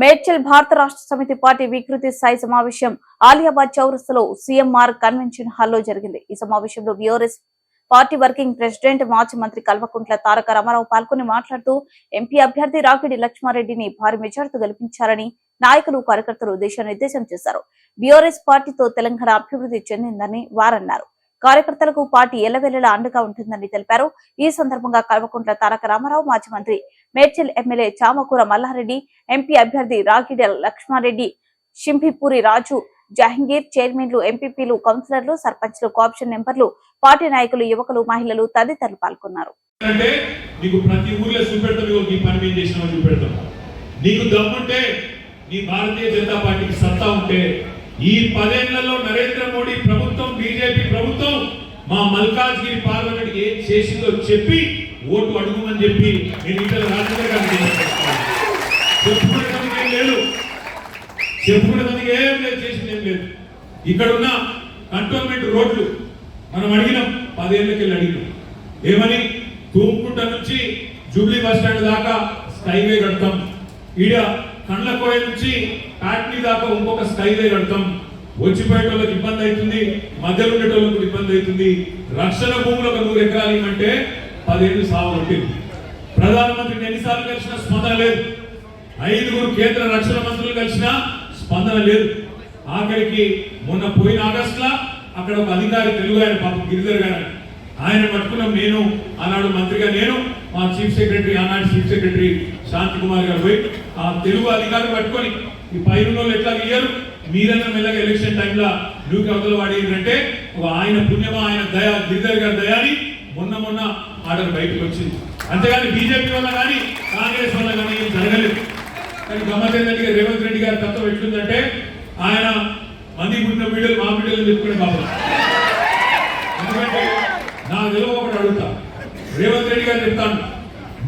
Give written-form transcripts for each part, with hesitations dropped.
మేడ్చల్ భారత రాష్ట్ర సమితి పార్టీ వికృతి స్థాయి సమావేశం ఆలియాబాద్ చౌరస్తాలో సీఎంఆర్ కన్వెన్షన్ హాల్లో జరిగింది. ఈ సమావేశంలో బీఆర్ఎస్ పార్టీ వర్కింగ్ ప్రెసిడెంట్ మాజీ మంత్రి కల్వకుంట్ల తారక రామారావు పాల్గొని మాట్లాడుతూ ఎంపీ అభ్యర్థి రాగిడి లక్ష్మారెడ్డిని భారీ మెజార్టీతో గెలిపించాలని నాయకులు కార్యకర్తలు దిశానిర్దేశం చేశారు. బీఆర్ఎస్ పార్టీతో తెలంగాణ అభివృద్ధి చెందిందని వారన్నారు. కార్యకర్తలకు పార్టీ ఎల్లవెల్లలా అండగా ఉంటుందని తెలిపారు. ఈ సందర్భంగా కల్వకుంట్ల తారక రామారావు, మాజీ మంత్రి మేడ్చల్ ఎమ్మెల్యే చామకూర మల్లారెడ్డి, ఎంపీ అభ్యర్థి రాగిడి లక్ష్మారెడ్డి, షింభిపూరి రాజు, జహంగీర్, చైర్మన్లు, ఎంపీపీలు, కౌన్సిలర్లు, సర్పంచ్లు, కోఆప్షన్ మెంబర్లు, పార్టీ నాయకులు, యువకులు, మహిళలు తదితరులు పాల్గొన్నారు. ఈ 10 ఏళ్లలో నరేంద్ర మోడీ ప్రభుత్వం, బీజేపీ ప్రభుత్వం మా మల్కాజ్గిరి పార్లమెంట్ ఏం చేసిందో చెప్పి ఓటు అడుగుమని చెప్పి నేను ఇక్కడ రాజకీయ చెప్పుకునేందుకు ఏం లేదు, చేసింది ఏం లేదు. ఇక్కడ ఉన్న కంటోన్మెంట్ రోడ్లు మనం అడిగినాం, 10 ఏళ్ళకెళ్ళి అడిగినాం. ఏమని? తూంకుంట నుంచి జూబ్లీ బస్ స్టాండ్ దాకా స్కైవే కడతాం, ఈడ కండ్లకోయ నుంచి కాట్నీ దాకా ఇంకొక స్కైవే కడతాం. వచ్చిపోయేటోళ్ళకి ఇబ్బంది అవుతుంది, మధ్యలో ఉండేటోళ్ళకి ఇబ్బంది అవుతుంది. రక్షణ భూములకు 100 ఎకరాలు ఇవ్వమంటే 10 ఏళ్ళు సాగు కొట్టింది. ప్రధానమంత్రిని ఎన్నిసార్లు కలిసినా స్పందన లేదు. 5 కేంద్ర రక్షణ మంత్రులు కలిసినా స్పందన లేదు. ఆఖరికి మొన్న పోయిన ఆగస్టులో అక్కడ ఒక అధికారి, తెలుగు ఆయన, పాపం గిరిధర్ గారు, ఆయన పట్టుకున్నాం. నేను ఆనాడు మంత్రిగా, నేను మా చీఫ్ సెక్రటరీ, ఆనాడు చీఫ్ సెక్రటరీ శాంతి కుమార్ గారు పోయి ఆ తెలుగు అధికారి పట్టుకొని ఈ పైన ఎట్లా ఇయ్యారు, మీరన్న మెల్లగా ఎలక్షన్ టైంలో న్యూకి అవతల వాడేంటంటే ఆయన పుణ్యమా, ఆయన దయ, గిరిధర్ గారి దయాని మొన్న ఆర్డర్ బయటకు వచ్చింది. అంతేగాని బీజేపీ వల్ల కానీ కాంగ్రెస్ వల్ల కానీ ఏం జరగలేదు. కానీ గమ్మత్ ఏంటంటే రేవంత్ రెడ్డి గారి తత్వం ఎట్లుందంటే ఆయన మంది పుట్టిన బిడ్డలు మా బిడ్డలు చెప్పుకునే బాబు. ఎందుకంటే నాకు తెలియ ఒకటి అడుగుతా, రేవంత్ రెడ్డి గారు చెప్తాను,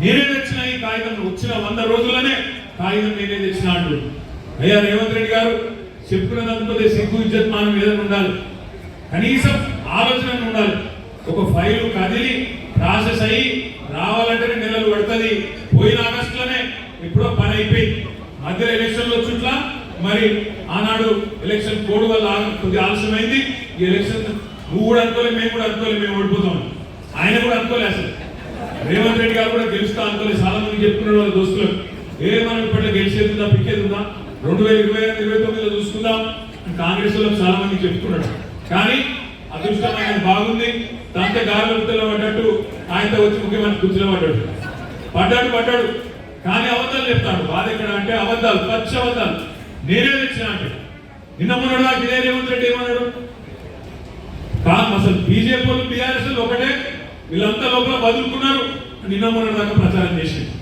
నేనే తెచ్చిన ఈ కాగితం, వచ్చిన 100 రోజుల్లోనే కాగితం నేనే తెచ్చిన అంటూ. అయ్యా రేవంత్ రెడ్డి గారు, చెప్పుకున్నదంతా సిగ్గు, ఇజ్జత్, మానం ఏదైనా ఉండాలి, కనీసం ఆలోచన ఉండాలి. ఒక ఫైలు కదిలి ప్రాసెస్ అయ్యి రావాలంటే 2 నెలలు పడుతుంది. పోయిన ఆగస్టులోనే ఎప్పుడో పని అయిపోయింది. మధ్యలో ఎలక్షన్లు వచ్చుట్లా, మరి ఆనాడు ఎలక్షన్ కోడ్ వల్ల కొద్దిగా ఆలస్యమైంది. ఈ ఎలక్షన్ నువ్వు కూడా అనుకోలేదు, మేము కూడా అనుకోలేదు, మేము ఓడిపోతాం. ఆయన కూడా అనుకోలేదు, అసలు రేవంత్ రెడ్డి గారు కూడా గెలుస్తా అనుకోలేదు. చాలా మంది చెప్పుకున్నాడు వాళ్ళ దోస్తులు, మనం ఇప్పట్లో గెలిచేస్తుందా, పిక్కేతుందా, 2029లో చూసుకుందాం కాంగ్రెస్ లో చాలా మంది చెప్పుకున్నాడు. కానీ అదృష్టం ఆయన బాగుంది. దాంతో గాలిలో పడ్డట్టు ఆయనతో వచ్చి ముఖ్యమంత్రి కూర్చుని పడ్డాడు. కానీ అబద్ధాలు చెప్తాడు. బాధ ఎక్కడ అంటే అబద్ధాలు, పచ్చి అబద్ధాలు. నేనే తెచ్చిన అంటే నిన్న మొన్నడు దాకా ఇదే రేవంత్ రెడ్డి ఏమన్నాడు, అసలు బీజేపీ వాళ్ళు, బీఆర్ఎస్ ఒకటే, వీళ్ళంతా లోపల బదులుకున్నారు. నిన్న మొన్నటి దాకా ప్రచారం చేసింది.